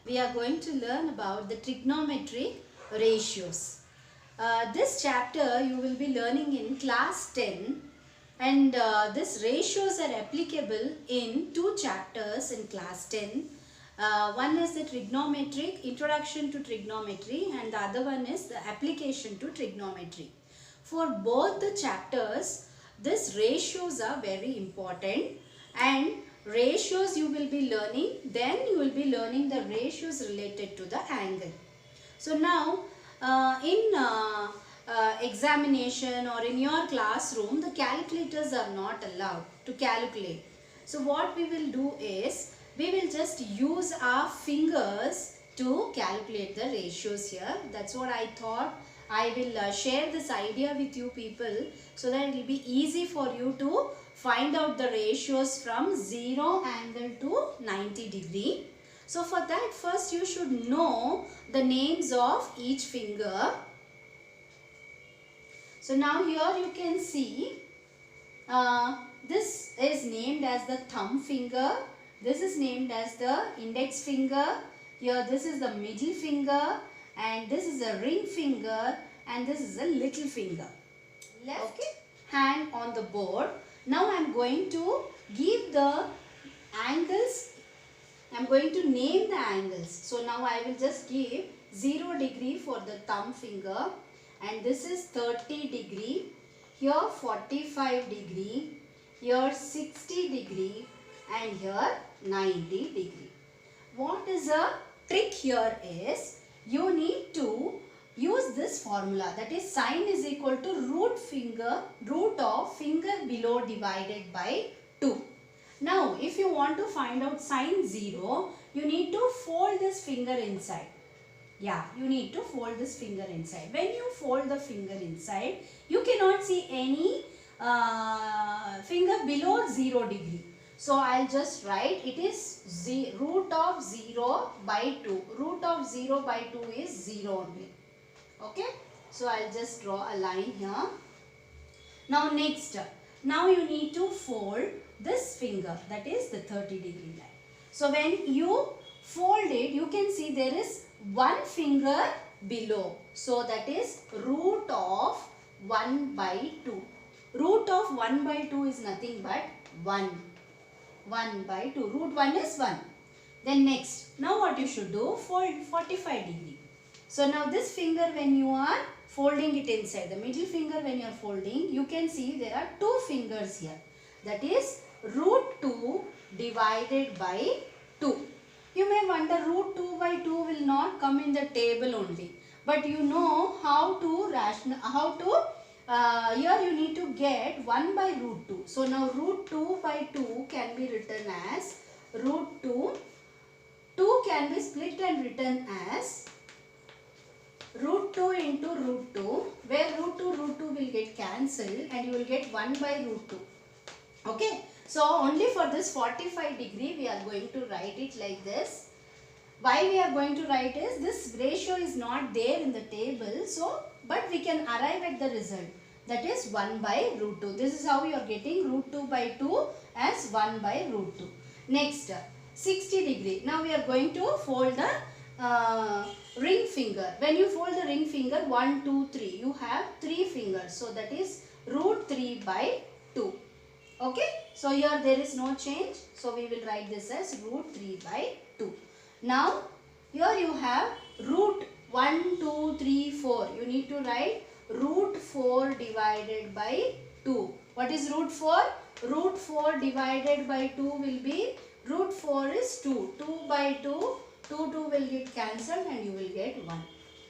we are going to learn about the trigonometric ratios. This chapter you will be learning in class 10, and these ratios are applicable in two chapters in class 10. One is the trigonometric, introduction to trigonometry, and the other one is the application to trigonometry. For both the chapters, these ratios are very important, and ratios you will be learning, then you will be learning the ratios related to the angle. So now in examination or in your classroom, the calculators are not allowed to calculate. So what we will do is, we will just use our fingers to calculate the ratios here. That's what I thought. I will share this idea with you people, so that it will be easy for you to find out the ratios from 0 angle to 90 degree. So for that, first you should know the names of each finger. So now here you can see this is named as the thumb finger. This is named as the index finger. Here this is the middle finger, and this is a ring finger, and this is a little finger. Left hand on the board. Now I am going to give the angles. I am going to name the angles. So now I will just give 0 degree for the thumb finger, and this is 30 degree, here 45 degree, here 60 degree, and here 90 degree. What is a trick here is, you need to use this formula, that is sine is equal to root of finger below divided by 2. Now if you want to find out sine 0, you need to fold this finger inside. Yeah, you need to fold this finger inside. When you fold the finger inside, you cannot see any finger below 0 degree. So I'll just write, it is root of 0 by 2. Root of 0 by 2 is 0 only. Okay. So I'll just draw a line here. Now next, now you need to fold this finger, that is the 30 degree line. So when you fold it, you can see there is one finger below. So that is root of 1 by 2. Root of 1 by 2 is nothing but 1. 1 by 2. Root 1 is 1. Then next, now what you should do? Fold 45 degree. So now this finger, when you are folding it inside, the middle finger when you are folding, you can see there are two fingers here. That is root 2 divided by 2. You may wonder, root 2 by 2 will not come in the table only. But you know how to here you need to get 1 by root 2. So now root 2 by 2 can be written as root 2. 2 can be split and written as root 2 into root 2, where root 2 will get cancelled, and you will get 1 by root 2. Okay. So only for this 45 degree we are going to write it like this. Why we are going to write is, this ratio is not there in the table, so but we can arrive at the result, that is 1 by root 2. This is how you are getting root 2 by 2 as 1 by root 2. Next, 60 degree. Now we are going to fold the ring finger. When you fold the ring finger, 1, 2, 3, you have 3 fingers. So that is root 3 by 2. Okay. So here there is no change. So we will write this as root 3 by 2. Now here you have root 1, 2, 3, 4. You need to write root 4 divided by 2. What is root 4? Root 4 divided by 2 will be, root 4 is 2. 2 by 2. 2 will get cancelled, and you will get 1.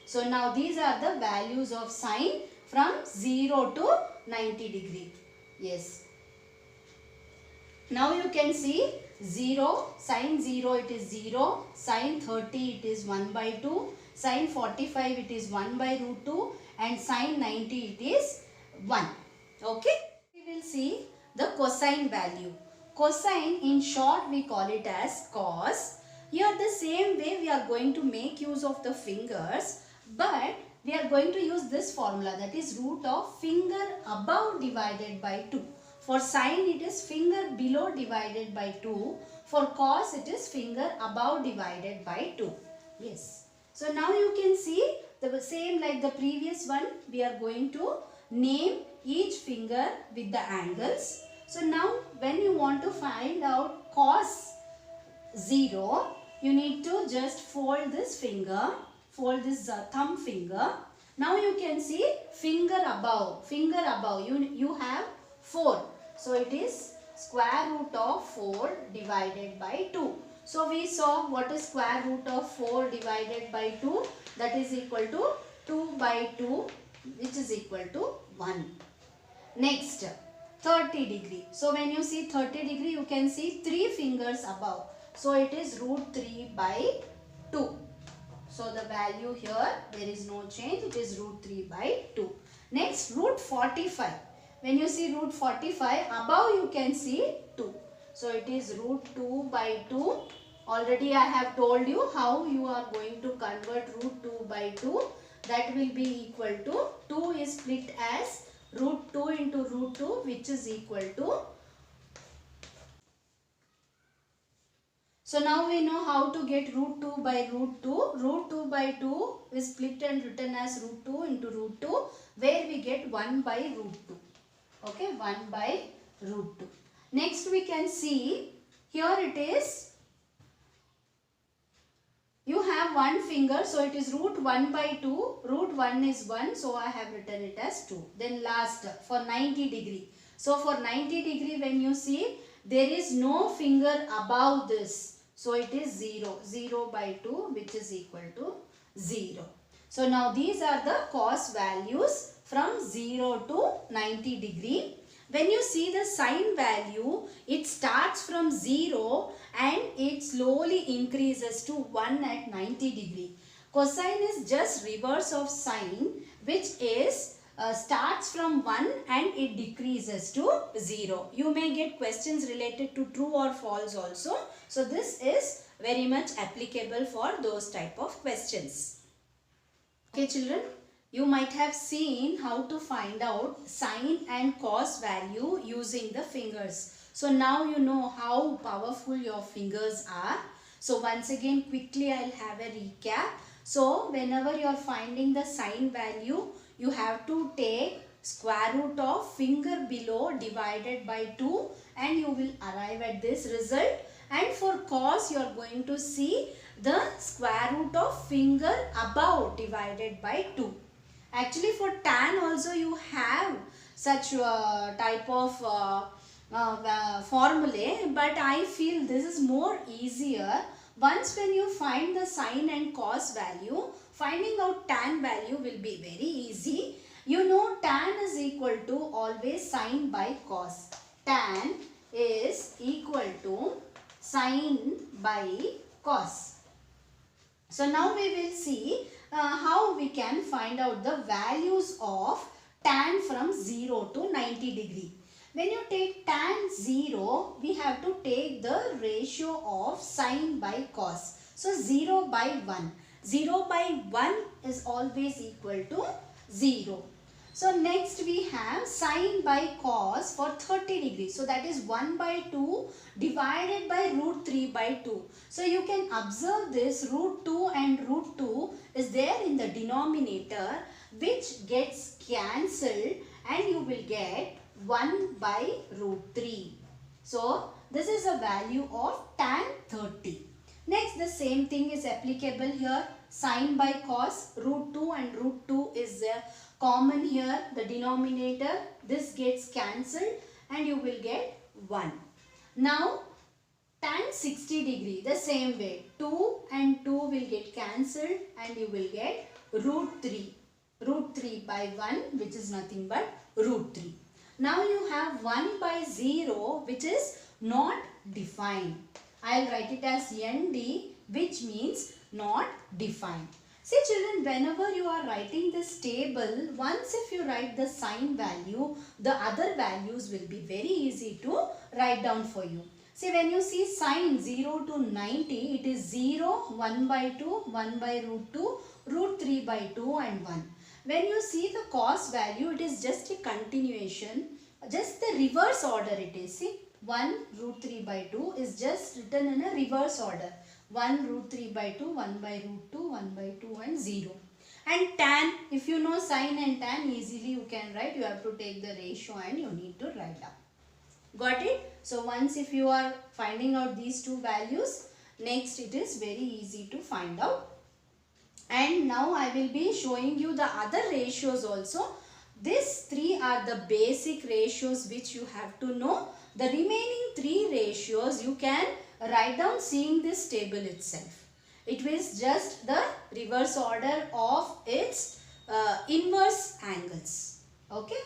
So now these are the values of sine from 0 to 90 degree. Yes. Now you can see 0, sine 0 it is 0, sine 30 it is 1 by 2, sine 45 it is 1 by root 2, and sine 90 it is 1. Okay. We will see the cosine value. Cosine, in short we call it as cos. Here the same way we are going to make use of the fingers, but we are going to use this formula, that is root of finger above divided by 2. For sine it is finger below divided by 2. For cos it is finger above divided by 2. Yes. So now you can see the same like the previous one. We are going to name each finger with the angles. So now when you want to find out cos 0, you need to just fold this finger, fold this thumb finger. Now you can see finger above, you have 4. So it is square root of 4 divided by 2. So we saw what is square root of 4 divided by 2, that is equal to 2 by 2, which is equal to 1. Next, 30 degree. So when you see 30 degree, you can see 3 fingers above. So it is root 3 by 2. So the value here, there is no change. It is root 3 by 2. Next, root 45. When you see root 45, above you can see 2. So it is root 2 by 2. Already I have told you how you are going to convert root 2 by 2. That will be equal to 2 is split as root 2 into root 2, which is equal to. So now we know how to get root 2 by root 2. Root 2 by 2 is split and written as root 2 into root 2, where we get 1 by root 2. Okay, 1 by root 2. Next we can see, here it is, you have one finger, so it is root 1 by 2. Root 1 is 1, so I have written it as 2. Then last, for 90 degree. So for 90 degree, when you see, there is no finger above this. So it is 0. 0 by 2, which is equal to 0. So now these are the cos values from 0 to 90 degree. When you see the sine value, it starts from 0 and it slowly increases to 1 at 90 degree. Cosine is just reverse of sine, which is starts from 1 and it decreases to 0. You may get questions related to true or false also. So this is very much applicable for those type of questions. Okay children, you might have seen how to find out sine and cos value using the fingers. So now you know how powerful your fingers are. So once again quickly I'll have a recap. So whenever you are finding the sine value, you have to take square root of finger below divided by 2 and you will arrive at this result. And for cos, you are going to see the square root of finger above divided by 2. Actually for tan also you have such type of formulae, but I feel this is more easier. Once when you find the sine and cos value, finding out tan value will be very easy. You know tan is equal to always sine by cos. Tan is equal to sine by cos. So now we will see how we can find out the values of tan from 0 to 90 degree. When you take tan 0, we have to take the ratio of sine by cos. So 0 by 1. 0 by 1 is always equal to 0. So next we have sine by cos for 30 degrees. So that is 1 by 2 divided by root 3 by 2. So you can observe this root 2 and root 2 is there in the denominator, which gets cancelled and you will get 1 by root 3. So this is a value of tan 30. Next the same thing is applicable here. Sine by cos, root 2 and root 2 is common here, the denominator. This gets cancelled and you will get 1. Now tan 60 degree, the same way, 2 and 2 will get cancelled and you will get root 3. Root 3 by 1, which is nothing but root 3. Now you have 1 by 0, which is not defined. I will write it as ND, which means not defined. See children, whenever you are writing this table, once if you write the sine value, the other values will be very easy to write down for you. See, when you see sine 0 to 90, it is 0, 1 by 2, 1 by root 2, root 3 by 2 and 1. When you see the cos value, it is just a continuation, just the reverse order it is. See, 1 root 3 by 2 is just written in a reverse order. 1 root 3 by 2, 1 by root 2, 1 by 2 and 0. And tan, if you know sine and tan, easily you can write. You have to take the ratio and you need to write down. Got it? So once if you are finding out these two values, next it is very easy to find out. And now I will be showing you the other ratios also. These three are the basic ratios which you have to know. The remaining three ratios you can write down seeing this table itself. It is just the reverse order of its inverse angles. Okay.